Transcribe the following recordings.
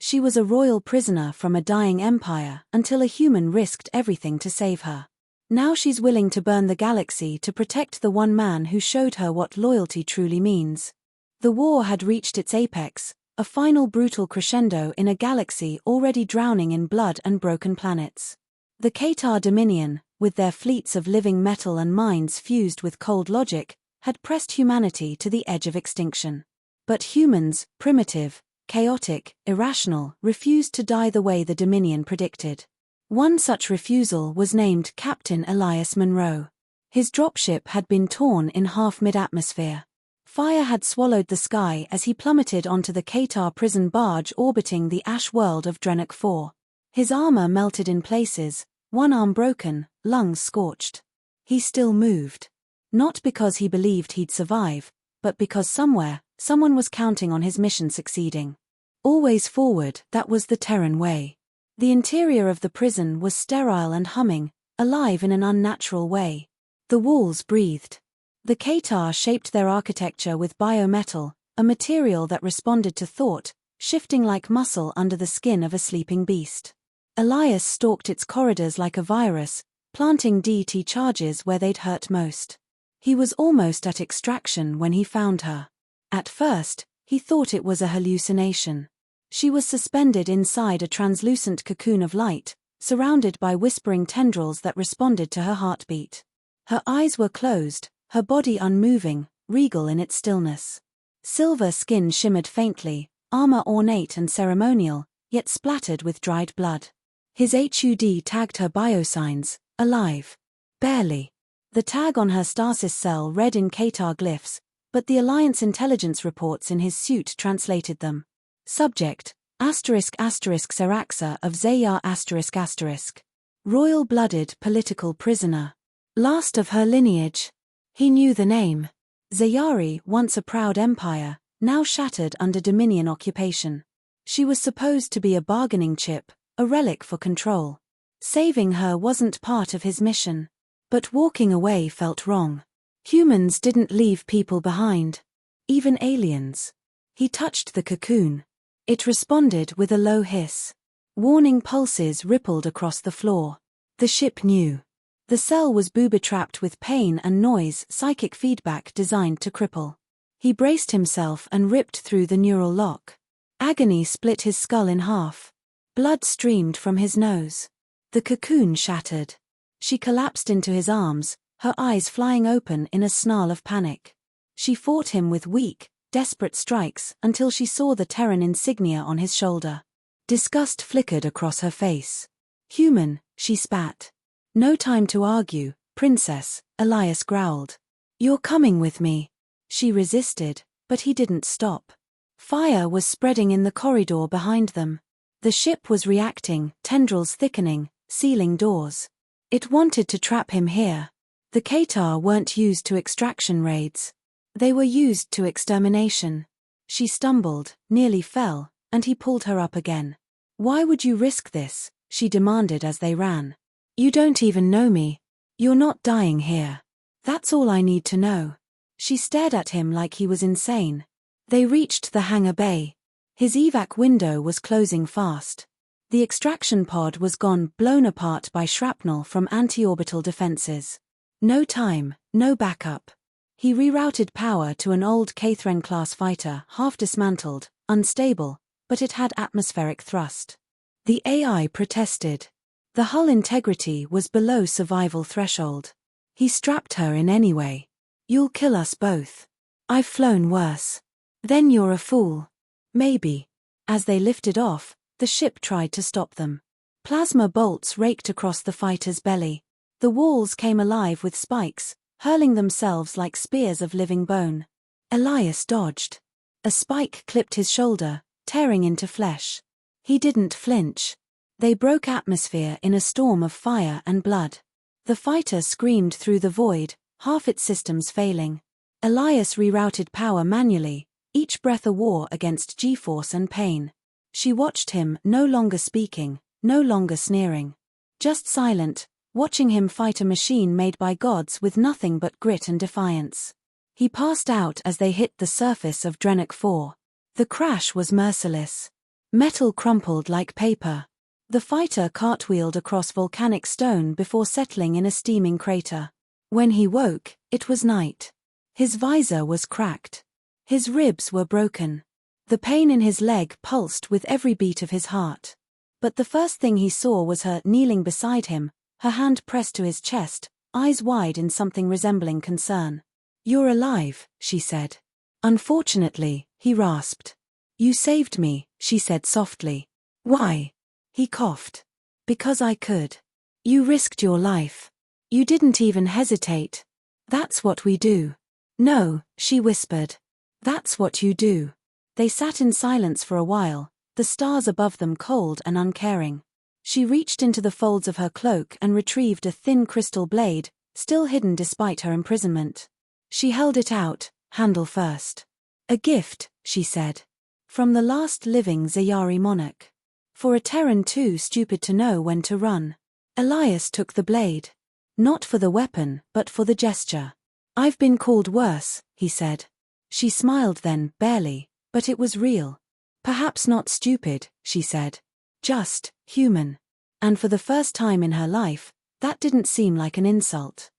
She was a royal prisoner from a dying empire until a human risked everything to save her. Now she's willing to burn the galaxy to protect the one man who showed her what loyalty truly means. The war had reached its apex, a final brutal crescendo in a galaxy already drowning in blood and broken planets. The Qatar Dominion, with their fleets of living metal and minds fused with cold logic, had pressed humanity to the edge of extinction. But humans, primitive, chaotic, irrational, refused to die the way the Dominion predicted. One such refusal was named Captain Elias Monroe. His dropship had been torn in half mid-atmosphere. Fire had swallowed the sky as he plummeted onto the Qatar prison barge orbiting the ash world of Drenok 4. His armor melted in places, one arm broken, lungs scorched. He still moved. Not because he believed he'd survive, but because someone was counting on his mission succeeding. Always forward, that was the Terran way. The interior of the prison was sterile and humming, alive in an unnatural way. The walls breathed. The Qatar shaped their architecture with biometal, a material that responded to thought, shifting like muscle under the skin of a sleeping beast. Elias stalked its corridors like a virus, planting DT charges where they'd hurt most. He was almost at extraction when he found her. At first, he thought it was a hallucination. She was suspended inside a translucent cocoon of light, surrounded by whispering tendrils that responded to her heartbeat. Her eyes were closed, her body unmoving, regal in its stillness. Silver skin shimmered faintly, armor ornate and ceremonial, yet splattered with dried blood. His HUD tagged her biosigns, alive. Barely. The tag on her stasis cell read in Qatar glyphs, but the Alliance intelligence reports in his suit translated them. Subject, **** Seraxa of Zayar****. Royal-blooded political prisoner. Last of her lineage. He knew the name. Zayari, once a proud empire, now shattered under Dominion occupation. She was supposed to be a bargaining chip, a relic for control. Saving her wasn't part of his mission. But walking away felt wrong. Humans didn't leave people behind. Even aliens. He touched the cocoon. It responded with a low hiss. Warning pulses rippled across the floor. The ship knew. The cell was booby-trapped with pain and noise, psychic feedback designed to cripple. He braced himself and ripped through the neural lock. Agony split his skull in half. Blood streamed from his nose. The cocoon shattered. She collapsed into his arms, her eyes flying open in a snarl of panic. She fought him with weak, desperate strikes until she saw the Terran insignia on his shoulder. Disgust flickered across her face. Human, she spat. No time to argue, princess, Elias growled. You're coming with me. She resisted, but he didn't stop. Fire was spreading in the corridor behind them. The ship was reacting, tendrils thickening, sealing doors. It wanted to trap him here. The Qatar weren't used to extraction raids. They were used to extermination. She stumbled, nearly fell, and he pulled her up again. Why would you risk this? She demanded as they ran. You don't even know me. You're not dying here. That's all I need to know. She stared at him like he was insane. They reached the hangar bay. His evac window was closing fast. The extraction pod was gone, blown apart by shrapnel from anti-orbital defenses. No time, no backup. He rerouted power to an old Cathran-class fighter, half dismantled, unstable, but it had atmospheric thrust. The AI protested. The hull integrity was below survival threshold. He strapped her in anyway. You'll kill us both. I've flown worse. Then you're a fool. Maybe. As they lifted off, the ship tried to stop them. Plasma bolts raked across the fighter's belly. The walls came alive with spikes, hurling themselves like spears of living bone. Elias dodged. A spike clipped his shoulder, tearing into flesh. He didn't flinch. They broke atmosphere in a storm of fire and blood. The fighter screamed through the void, half its systems failing. Elias rerouted power manually, each breath a war against G-force and pain. She watched him, no longer speaking, no longer sneering. Just silent, watching him fight a machine made by gods with nothing but grit and defiance. He passed out as they hit the surface of Drenok 4. The crash was merciless. Metal crumpled like paper. The fighter cartwheeled across volcanic stone before settling in a steaming crater. When he woke, it was night. His visor was cracked. His ribs were broken. The pain in his leg pulsed with every beat of his heart. But the first thing he saw was her kneeling beside him, her hand pressed to his chest, eyes wide in something resembling concern. "You're alive," she said. "Unfortunately," he rasped. "You saved me," she said softly. "Why?" He coughed. "Because I could." "You risked your life. You didn't even hesitate." "That's what we do." "No," she whispered. "That's what you do." They sat in silence for a while, the stars above them cold and uncaring. She reached into the folds of her cloak and retrieved a thin crystal blade, still hidden despite her imprisonment. She held it out, handle first. "A gift," she said. "From the last living Zayari monarch. For a Terran too stupid to know when to run." Elias took the blade. Not for the weapon, but for the gesture. "I've been called worse," he said. She smiled then, barely, but it was real. "Perhaps not stupid," she said. "Just human." And for the first time in her life, that didn't seem like an insult.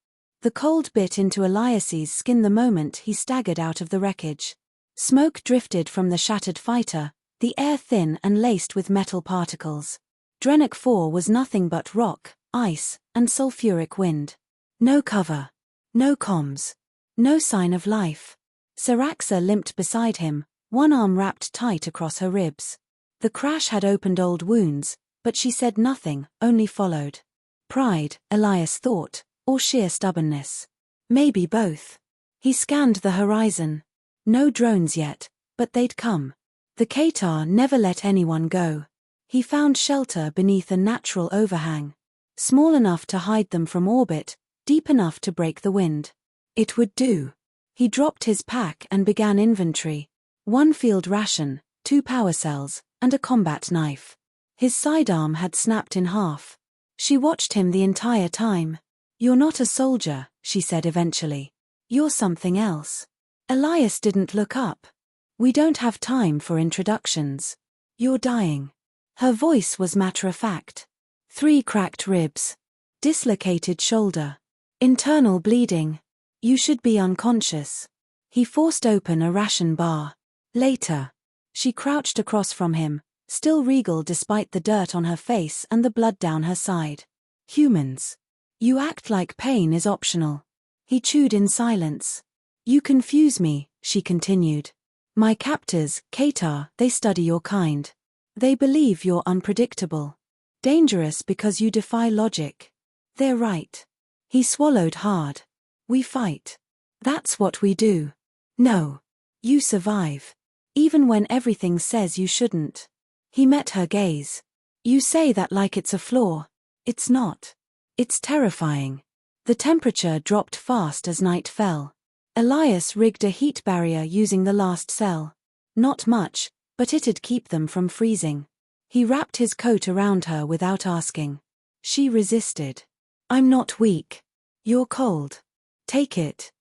The cold bit into Elias's skin the moment he staggered out of the wreckage. Smoke drifted from the shattered fighter, the air thin and laced with metal particles. Drennock 4 was nothing but rock, ice, and sulfuric wind. No cover. No comms. No sign of life. Saraxa limped beside him, one arm wrapped tight across her ribs. The crash had opened old wounds, but she said nothing, only followed. Pride, Elias thought, or sheer stubbornness. Maybe both. He scanned the horizon. No drones yet, but they'd come. The Qatar never let anyone go. He found shelter beneath a natural overhang. Small enough to hide them from orbit, deep enough to break the wind. It would do. He dropped his pack and began inventory. 1 field ration, 2 power cells, and a combat knife. His sidearm had snapped in half. She watched him the entire time. "You're not a soldier," she said eventually. "You're something else." Elias didn't look up. "We don't have time for introductions. You're dying." Her voice was matter-of-fact. 3 cracked ribs. Dislocated shoulder. Internal bleeding. "You should be unconscious." He forced open a ration bar. "Later." She crouched across from him, still regal despite the dirt on her face and the blood down her side. "Humans. You act like pain is optional." He chewed in silence. "You confuse me," she continued. "My captors, Qatar, they study your kind. They believe you're unpredictable. Dangerous because you defy logic. They're right." He swallowed hard. "We fight. That's what we do." "No. You survive. Even when everything says you shouldn't." He met her gaze. "You say that like it's a flaw. It's not. It's terrifying." The temperature dropped fast as night fell. Elias rigged a heat barrier using the last cell. Not much, but it'd keep them from freezing. He wrapped his coat around her without asking. She resisted. "I'm not weak. You're cold. Take it."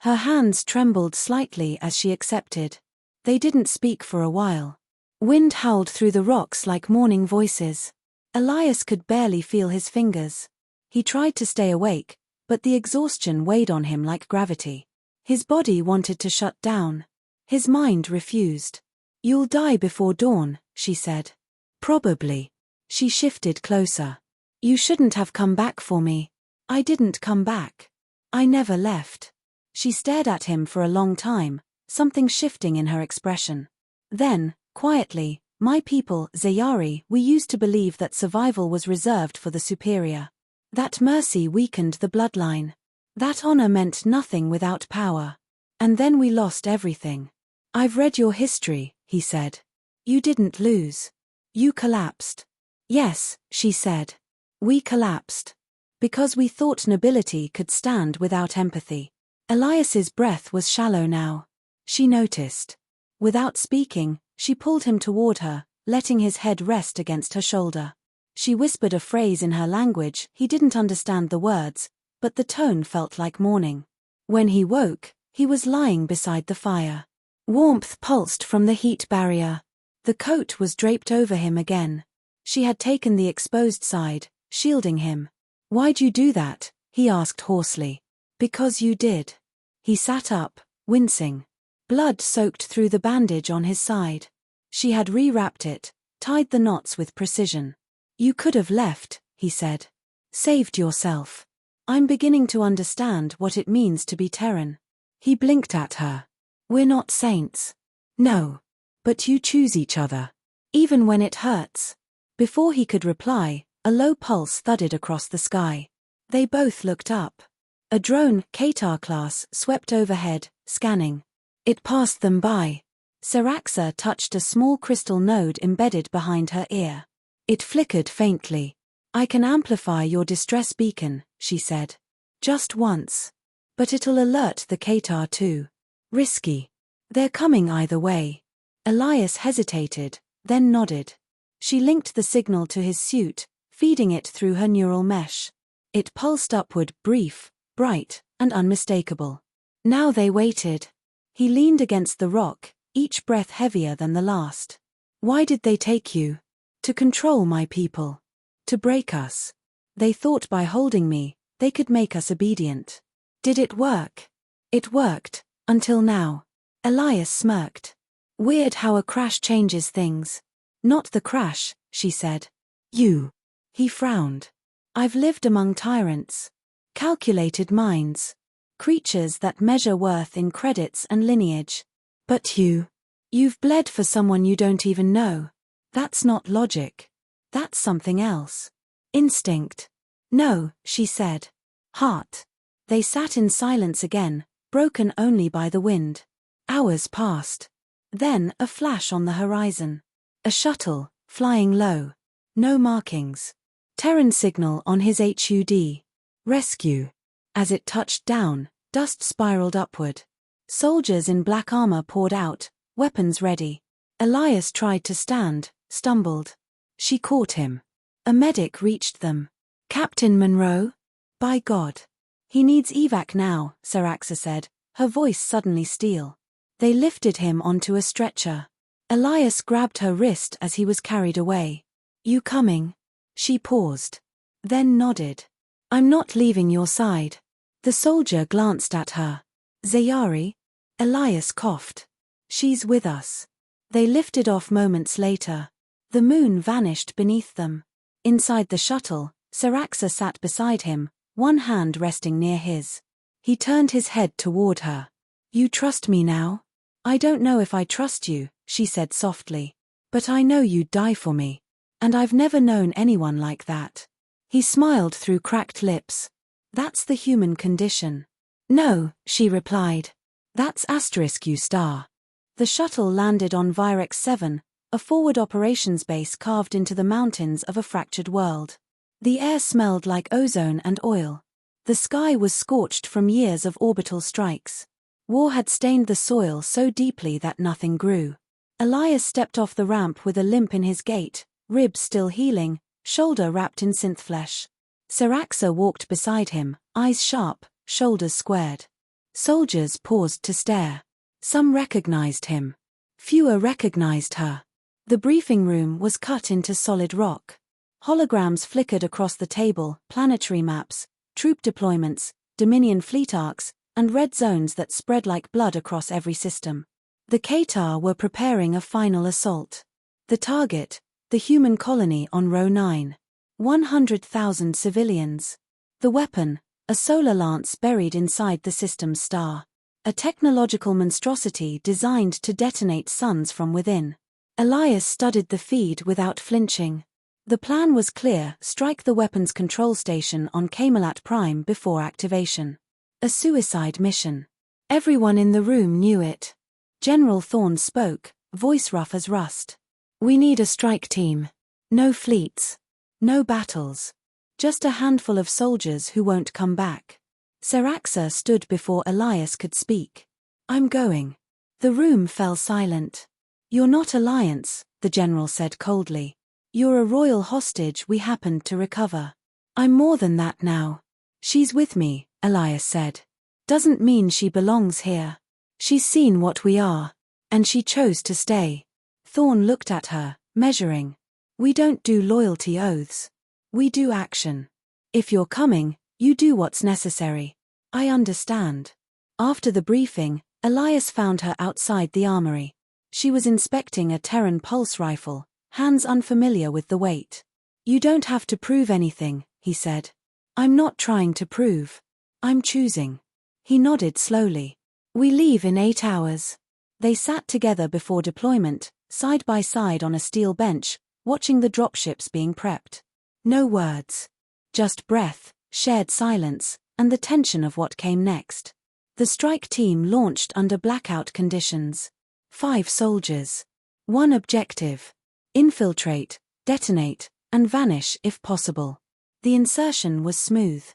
Her hands trembled slightly as she accepted. They didn't speak for a while. Wind howled through the rocks like mourning voices. Elias could barely feel his fingers. He tried to stay awake, but the exhaustion weighed on him like gravity. His body wanted to shut down. His mind refused. "You'll die before dawn," she said. "Probably." She shifted closer. "You shouldn't have come back for me." "I didn't come back. I never left." She stared at him for a long time, something shifting in her expression. Then, quietly, "My people, Zayari, we used to believe that survival was reserved for the superior. That mercy weakened the bloodline. That honor meant nothing without power. And then we lost everything." "I've read your history," he said. "You didn't lose. You collapsed." "Yes," she said. "We collapsed. Because we thought nobility could stand without empathy." Elias's breath was shallow now. She noticed. Without speaking, she pulled him toward her, letting his head rest against her shoulder. She whispered a phrase in her language. He didn't understand the words, but the tone felt like mourning. When he woke, he was lying beside the fire. Warmth pulsed from the heat barrier. The coat was draped over him again. She had taken the exposed side, shielding him. "Why'd you do that?" he asked hoarsely. "Because you did." He sat up, wincing. Blood soaked through the bandage on his side. She had rewrapped it, tied the knots with precision. "You could have left," he said. "Saved yourself. I'm beginning to understand what it means to be Terran." He blinked at her. "We're not saints." "No. But you choose each other. Even when it hurts." Before he could reply, a low pulse thudded across the sky. They both looked up. A drone, Qatar class, swept overhead, scanning. It passed them by. Saraxa touched a small crystal node embedded behind her ear. It flickered faintly. "I can amplify your distress beacon," she said. "Just once. But it'll alert the Qatar too." "Risky." "They're coming either way." Elias hesitated, then nodded. She linked the signal to his suit, feeding it through her neural mesh. It pulsed upward, brief, bright, and unmistakable. Now they waited. He leaned against the rock, each breath heavier than the last. "Why did they take you?" "To control my people. To break us. They thought by holding me, they could make us obedient." "Did it work?" "It worked, until now." Elias smirked. "Weird how a crash changes things." "Not the crash," she said. "You." He frowned. "I've lived among tyrants. Calculated minds. Creatures that measure worth in credits and lineage. But you've bled for someone you don't even know. That's not logic. That's something else. Instinct." "No," she said. "Heart." They sat in silence again, broken only by the wind. Hours passed. Then a flash on the horizon. A shuttle, flying low. No markings. Terran signal on his HUD. Rescue. As it touched down, dust spiraled upward. Soldiers in black armor poured out, weapons ready. Elias tried to stand, stumbled. She caught him. A medic reached them. "Captain Monroe?" "By God. He needs evac now," Saraxa said, her voice suddenly steel. They lifted him onto a stretcher. Elias grabbed her wrist as he was carried away. "You coming?" She paused. Then nodded. "I'm not leaving your side." The soldier glanced at her. "Zayari?" Elias coughed. "She's with us." They lifted off moments later. The moon vanished beneath them. Inside the shuttle, Saraxa sat beside him, one hand resting near his. He turned his head toward her. "You trust me now?" "I don't know if I trust you," she said softly. "But I know you'd die for me. And I've never known anyone like that." He smiled through cracked lips. "That's the human condition." "No," she replied. "That's *U*. The shuttle landed on Virex 7, a forward operations base carved into the mountains of a fractured world. The air smelled like ozone and oil. The sky was scorched from years of orbital strikes. War had stained the soil so deeply that nothing grew. Elias stepped off the ramp with a limp in his gait, ribs still healing, shoulder wrapped in synth flesh. Saraxa walked beside him, eyes sharp, shoulders squared. Soldiers paused to stare. Some recognized him. Fewer recognized her. The briefing room was cut into solid rock. Holograms flickered across the table, planetary maps, troop deployments, Dominion fleet arcs, and red zones that spread like blood across every system. The Qatar were preparing a final assault. The target, the human colony on Row 9. 100,000 civilians. The weapon, a solar lance buried inside the system's star. A technological monstrosity designed to detonate suns from within. Elias studied the feed without flinching. The plan was clear: strike the weapons control station on Camelot Prime before activation. A suicide mission. Everyone in the room knew it. General Thorne spoke, voice rough as rust. "We need a strike team. No fleets. No battles. Just a handful of soldiers who won't come back." Saraxa stood before Elias could speak. "I'm going." The room fell silent. "You're not Alliance," the general said coldly. "You're a royal hostage we happened to recover." "I'm more than that now." "She's with me," Elias said. "Doesn't mean she belongs here. She's seen what we are. And she chose to stay. Thorn looked at her, measuring. We don't do loyalty oaths. We do action. If you're coming, you do what's necessary. I understand. After the briefing, Elias found her outside the armory. She was inspecting a Terran pulse rifle, hands unfamiliar with the weight. You don't have to prove anything, he said. I'm not trying to prove. I'm choosing. He nodded slowly. We leave in 8 hours. They sat together before deployment, side by side on a steel bench, watching the dropships being prepped. No words. Just breath, shared silence, and the tension of what came next. The strike team launched under blackout conditions. 5 soldiers. 1 objective. Infiltrate, detonate, and vanish if possible. The insertion was smooth.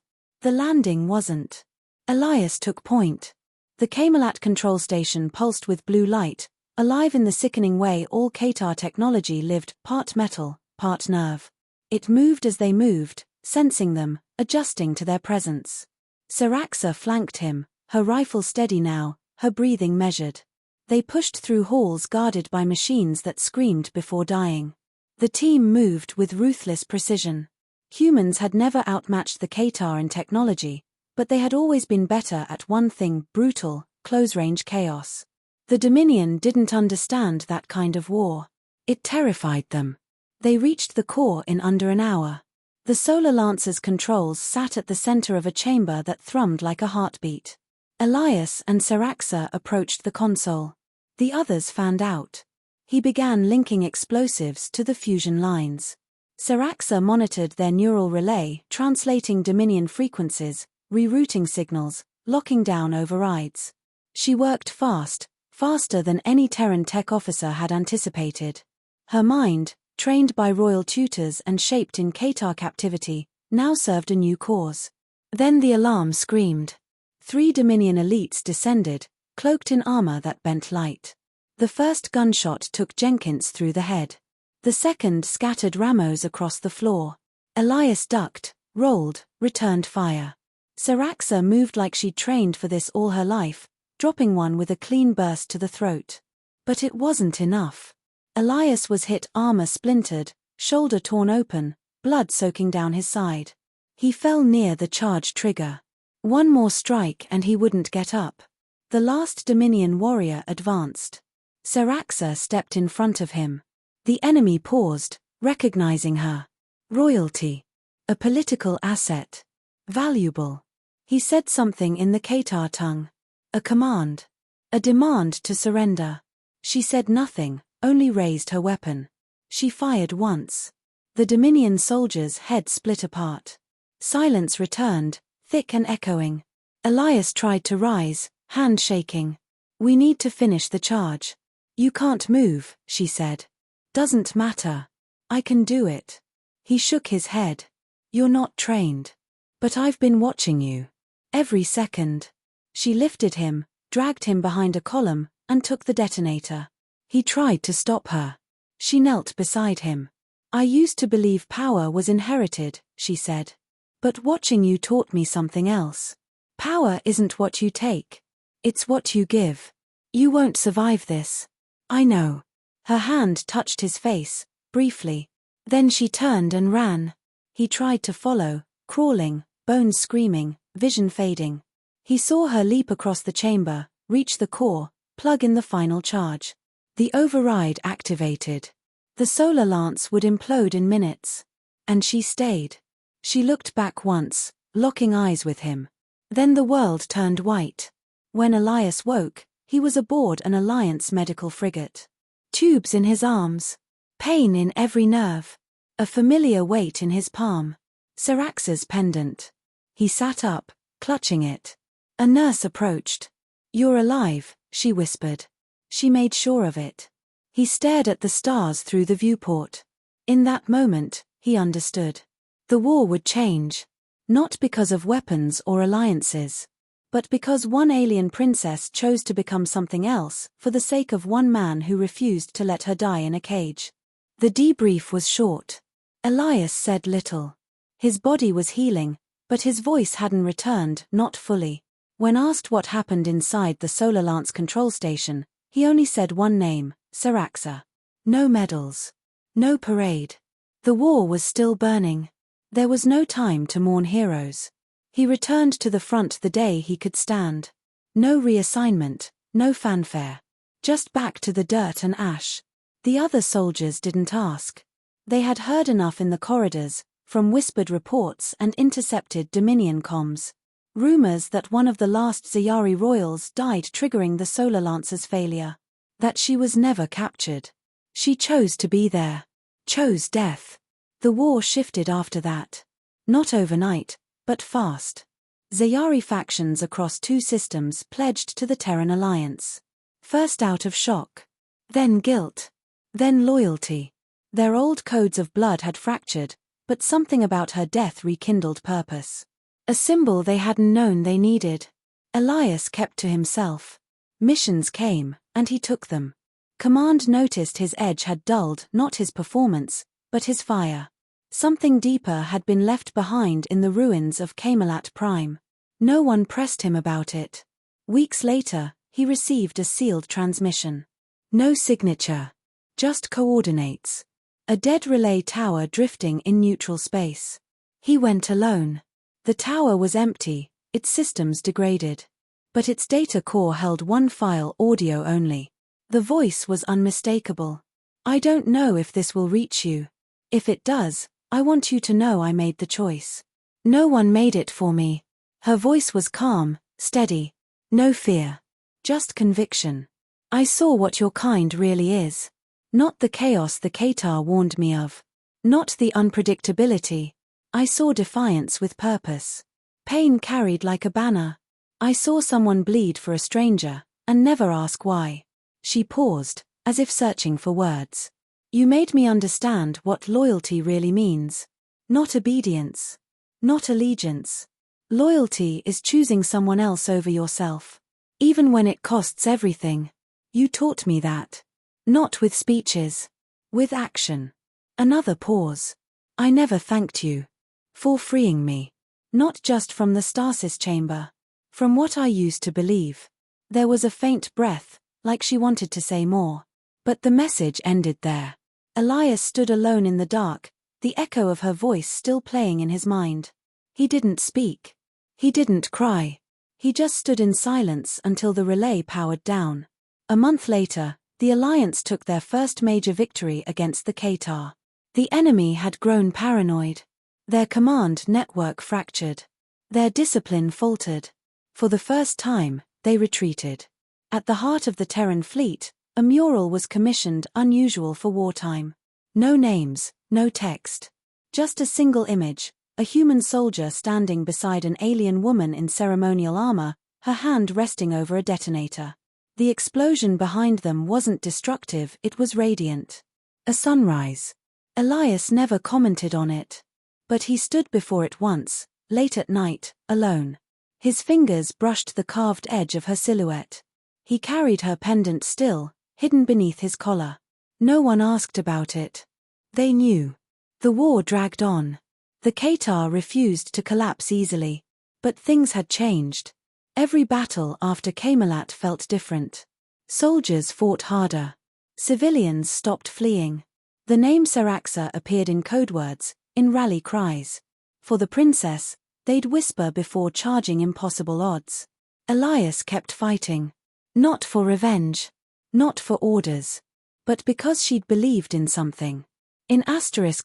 The landing wasn't. Elias took point. The Camelot control station pulsed with blue light, alive in the sickening way all Qatar technology lived, part metal, part nerve. It moved as they moved, sensing them, adjusting to their presence. Saraxa flanked him, her rifle steady now, her breathing measured. They pushed through halls guarded by machines that screamed before dying. The team moved with ruthless precision. Humans had never outmatched the Qatar in technology, but they had always been better at one thing: brutal, close-range chaos. The Dominion didn't understand that kind of war. It terrified them. They reached the core in under an hour. The Solar Lancer's controls sat at the center of a chamber that thrummed like a heartbeat. Elias and Saraxa approached the console. The others fanned out. He began linking explosives to the fusion lines. Saraxa monitored their neural relay, translating Dominion frequencies, rerouting signals, locking down overrides. She worked fast, faster than any Terran tech officer had anticipated. Her mind, trained by royal tutors and shaped in Qatar captivity, now served a new cause. Then the alarm screamed. 3 Dominion elites descended, cloaked in armor that bent light. The first gunshot took Jenkins through the head. The second scattered Ramos across the floor. Elias ducked, rolled, returned fire. Saraxa moved like she'd trained for this all her life, dropping one with a clean burst to the throat. But it wasn't enough. Elias was hit, armor splintered, shoulder torn open, blood soaking down his side. He fell near the charge trigger. One more strike and he wouldn't get up. The last Dominion warrior advanced. Saraxa stepped in front of him. The enemy paused, recognizing her. Royalty. A political asset. Valuable. He said something in the Qatar tongue. A command. A demand to surrender. She said nothing, only raised her weapon. She fired once. The Dominion soldier's head split apart. Silence returned, thick and echoing. Elias tried to rise, hand shaking. We need to finish the charge. You can't move, she said. Doesn't matter. I can do it. He shook his head. You're not trained. But I've been watching you. Every second. She lifted him, dragged him behind a column, and took the detonator. He tried to stop her. She knelt beside him. I used to believe power was inherited, she said. But watching you taught me something else. Power isn't what you take. It's what you give. You won't survive this. I know. Her hand touched his face, briefly. Then she turned and ran. He tried to follow, crawling, bones screaming, vision fading. He saw her leap across the chamber, reach the core, plug in the final charge. The override activated. The solar lance would implode in minutes. And she stayed. She looked back once, locking eyes with him. Then the world turned white. When Elias woke, he was aboard an Alliance medical frigate. Tubes in his arms. Pain in every nerve. A familiar weight in his palm. Saraxa's pendant. He sat up, clutching it. A nurse approached. You're alive, she whispered. She made sure of it. He stared at the stars through the viewport. In that moment, he understood. The war would change. Not because of weapons or alliances. But because one alien princess chose to become something else for the sake of one man who refused to let her die in a cage. The debrief was short. Elias said little. His body was healing, but his voice hadn't returned, not fully. When asked what happened inside the Solar Lance control station, he only said one name, Saraxa. No medals. No parade. The war was still burning. There was no time to mourn heroes. He returned to the front the day he could stand. No reassignment, no fanfare. Just back to the dirt and ash. The other soldiers didn't ask. They had heard enough in the corridors, from whispered reports and intercepted Dominion comms. Rumors that one of the last Ziyari royals died, triggering the Solar Lancer's failure. That she was never captured. She chose to be there. Chose death. The war shifted after that. Not overnight, but fast. Ziyari factions across 2 systems pledged to the Terran Alliance. First out of shock. Then guilt. Then loyalty. Their old codes of blood had fractured, but something about her death rekindled purpose. A symbol they hadn't known they needed. Elias kept to himself. Missions came, and he took them. Command noticed his edge had dulled, not his performance, but his fire. Something deeper had been left behind in the ruins of Camelot Prime. No one pressed him about it. Weeks later, he received a sealed transmission. No signature. Just coordinates. A dead relay tower drifting in neutral space. He went alone. The tower was empty, its systems degraded. But its data core held one file, audio only. The voice was unmistakable. "I don't know if this will reach you. If it does, I want you to know I made the choice. No one made it for me." Her voice was calm, steady. No fear. Just conviction. "I saw what your kind really is. Not the chaos the Qatar warned me of. Not the unpredictability. I saw defiance with purpose. Pain carried like a banner. I saw someone bleed for a stranger, and never ask why." She paused, as if searching for words. "You made me understand what loyalty really means. Not obedience. Not allegiance. Loyalty is choosing someone else over yourself. Even when it costs everything. You taught me that. Not with speeches. With action." Another pause. "I never thanked you. For freeing me. Not just from the stasis chamber. From what I used to believe." There was a faint breath, like she wanted to say more. But the message ended there. Elias stood alone in the dark, the echo of her voice still playing in his mind. He didn't speak. He didn't cry. He just stood in silence until the relay powered down. A month later, the Alliance took their first major victory against the Qatar. The enemy had grown paranoid. Their command network fractured. Their discipline faltered. For the first time, they retreated. At the heart of the Terran fleet, a mural was commissioned, unusual for wartime. No names, no text. Just a single image, a human soldier standing beside an alien woman in ceremonial armor, her hand resting over a detonator. The explosion behind them wasn't destructive, it was radiant. A sunrise. Elias never commented on it. But he stood before it once, late at night, alone. His fingers brushed the carved edge of her silhouette. He carried her pendant still, hidden beneath his collar. No one asked about it. They knew. The war dragged on. The Qatar refused to collapse easily. But things had changed. Every battle after Camelot felt different. Soldiers fought harder. Civilians stopped fleeing. The name Saraxa appeared in codewords, in rally cries. For the princess, they'd whisper before charging impossible odds. Elias kept fighting. Not for revenge. Not for orders. But because she'd believed in something. In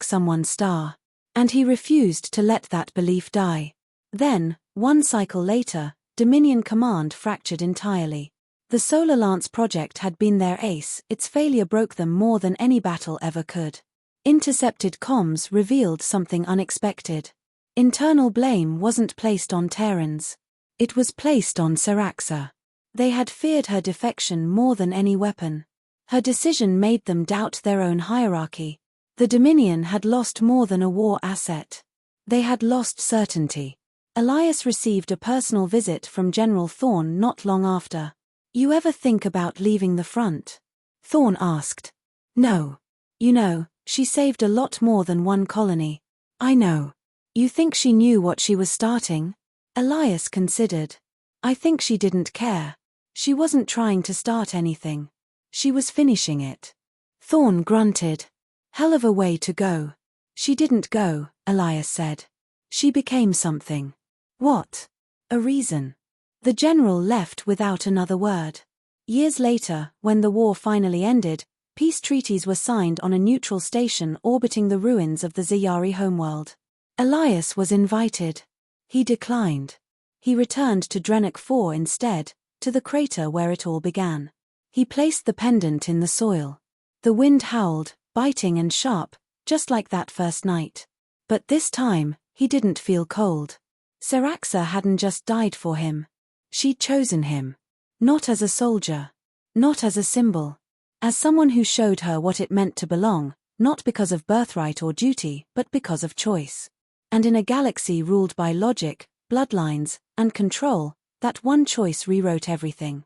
someone's star. And he refused to let that belief die. Then, one cycle later, Dominion command fractured entirely. The Solar Lance project had been their ace, its failure broke them more than any battle ever could. Intercepted comms revealed something unexpected. Internal blame wasn't placed on Terrans. It was placed on Saraxa. They had feared her defection more than any weapon. Her decision made them doubt their own hierarchy. The Dominion had lost more than a war asset. They had lost certainty. Elias received a personal visit from General Thorne not long after. "You ever think about leaving the front?" Thorne asked. "No. You know, she saved a lot more than one colony." "I know. You think she knew what she was starting?" Elias considered. "I think she didn't care. She wasn't trying to start anything. She was finishing it." Thorn grunted. Hell of a way to go. She didn't go, Elias said. She became something. What? A reason. The general left without another word. Years later, when the war finally ended, peace treaties were signed on a neutral station orbiting the ruins of the Ziyari homeworld. Elias was invited. He declined. He returned to Drennock 4 instead, to the crater where it all began. He placed the pendant in the soil. The wind howled, biting and sharp, just like that first night. But this time, he didn't feel cold. Seraxa hadn't just died for him. She'd chosen him. Not as a soldier. Not as a symbol. As someone who showed her what it meant to belong, not because of birthright or duty, but because of choice. And in a galaxy ruled by logic, bloodlines, and control, that one choice rewrote everything.